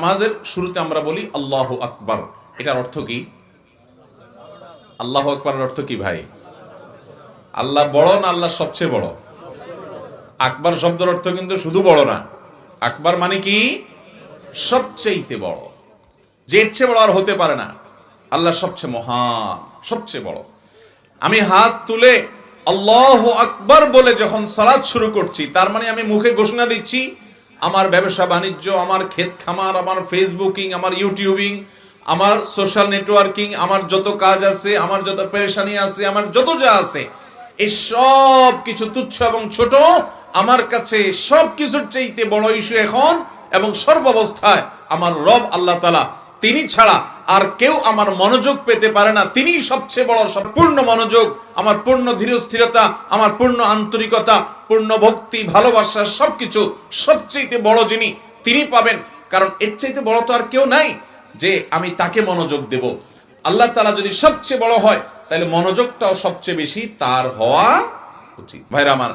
নামাজের শুরুতে আমরা বলি আল্লাহু আকবার, এটার অর্থ কি? আল্লাহু আকবারের অর্থ কি ভাই? আল্লাহ বড় না আল্লাহ সবচেয়ে বড়? আকবার শব্দের অর্থ কিন্তু শুধু বড় না, আকবার মানে কি? সবচেয়ে বড়, যে এর চেয়ে বড় আর হতে পারে না। আল্লাহ সবচেয়ে মহান, সবচেয়ে বড়। আমি হাত তুলে আল্লাহু আকবার বলে যখন সালাত শুরু করছি, তার মানে আমি মুখে ঘোষণা দিচ্ছি আমার ব্যবসা বাণিজ্য, আমার ক্ষেত খামার, আমার ফেসবুকিং, আমার ইউটিউবিং, আমার সোশ্যাল নেটওয়ার্কিং, আমার যত কাজ আছে, আমার যত পেরেশানি আছে, আমার যত যা আছে, এই সব কিছু তুচ্ছ এবং ছোট আমার কাছে সব কিছুর চাইতে বড় ইস্যু এখন এবং সর্বাবস্থায় আমার রব আল্লাহ তাআলা, তিনি ছাড়া আর কেউ আমার মনোযোগ পেতে পারে না। তিনি সবচেয়ে বড়, সম্পূর্ণ মনোযোগ, আমার পূর্ণ ধীরস্থিরতা, আমার পূর্ণ আন্তরিকতা, পূর্ণ ভক্তি, ভালোবাসা, সবকিছু সবচেয়ে বড় যিনি, তিনি পাবেন। কারণ এর চাইতে বড় তো আর কেউ নাই যে আমি তাকে মনোযোগ দেব। আল্লাহ তাআলা যদি সবচেয়ে বড় হয়, তাহলে মনোযোগটাও সবচেয়ে বেশি তার হওয়া উচিত। ভাইরা আমার,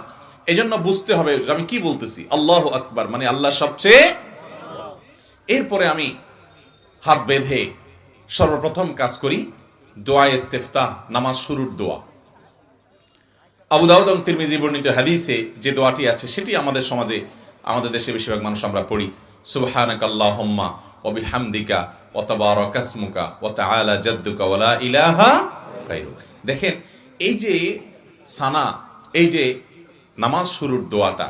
এই জন্য বুঝতে হবে যে আমি কি বলতেছি। আল্লাহু আকবার মানে আল্লাহ সবচেয়ে। এরপরে আমি হাত বেঁধে সর্বপ্রথম কাজ করি দোয়া ইস্তেফতাহ, নামাজ শুরুর দোয়া। আবু দাউদ এবং তিরমিজি বর্ণিত হাদিসে যে দোয়াটি আছে সেটি আমাদের সমাজে, আমাদের দেশে বেশিরভাগ মানুষ আমরা পড়ি। সুবহানাকাল্লাহুম্মা ওয়া বিহামদিকা ওয়া তাবারাকা ইসমুকা ওয়া তাআলা জাদ্দুকা ওয়া লা ইলাহা গায়রুক। দেখেন, এই যে সানা, এই যে নামাজ শুরুর দোয়াটা,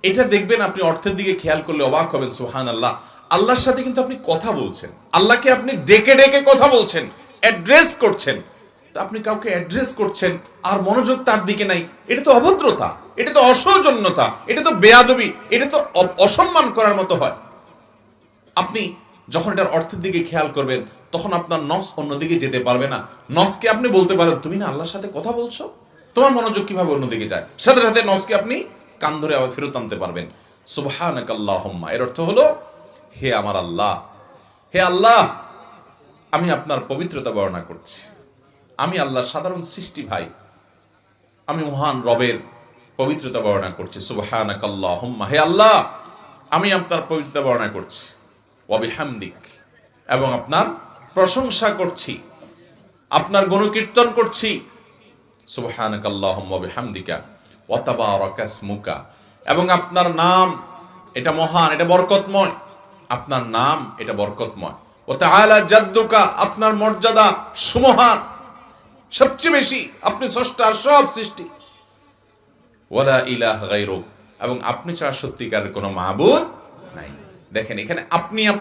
এটা দেখবেন আপনি অর্থের দিকে খেয়াল করলে অবাক হবেন। সুবহানাল্লাহ, আল্লাহর সাথে কিন্তু আপনি কথা বলছেন, আল্লাহকে আপনি ডেকে ডেকে কথা বলছেন, অ্যাড্রেস করছেন। তো আপনি কাউকে অ্যাড্রেস করছেন আর মনোযোগ তার দিকে নাই, এটা তো অভদ্রতা, এটা তো অসৌজন্যতা, এটা তো বেয়াদবি, এটা তো অসম্মান করার মতো হয়। আপনি যখন এটার অর্থের দিকে খেয়াল করবেন, তখন আপনার নফস অন্যদিকে যেতে পারবে না। নফসকে আপনি বলতে পারেন, তুমি না আল্লাহর সাথে কথা বলছো, তোমার মনোযোগ কিভাবে অন্যদিকে যায়, সাথে সাথে নফসকে আপনি কান ধরে আবার ফেরত আনতে পারবেন। সুবহানাকাল্লাহুম্মা এর অর্থ হলো, হে আমার আল্লাহ, হে আল্লাহ, আমি আপনার পবিত্রতা বর্ণনা করছি। আমি আল্লাহ সাধারণ সৃষ্টি ভাই, আমি মহান রবের পবিত্রতা বর্ণনা করছি। সুবহানাকাল্লাহুম্মা, হে আল্লাহ, আমি আপনার পবিত্রতা বর্ণনা করছি। ওয়া বিহামদিক, এবং আপনার প্রশংসা করছি, আপনার গুণকীর্তন করছি। সুবহানাকাল্লাহুম্মা ওয়া বিহামদিকা ওয়া তাবারাকা ইসমুকা, এবং আপনার নাম এটা মহান, এটা বরকতময়, আপনার নাম এটা বরকতময়। ওয়া তাআলা জাদ্দুকা, আপনার মর্যাদা সুমহান, সবচেয়ে বেশি, আপনি স্রষ্টা সব সৃষ্টি। ওয়া লা ইলাহা গায়রুক, এবং আপনি ছাড়া সত্যিকারের কোনো মাবুদ নাই। দেখেন, এখানে আপনি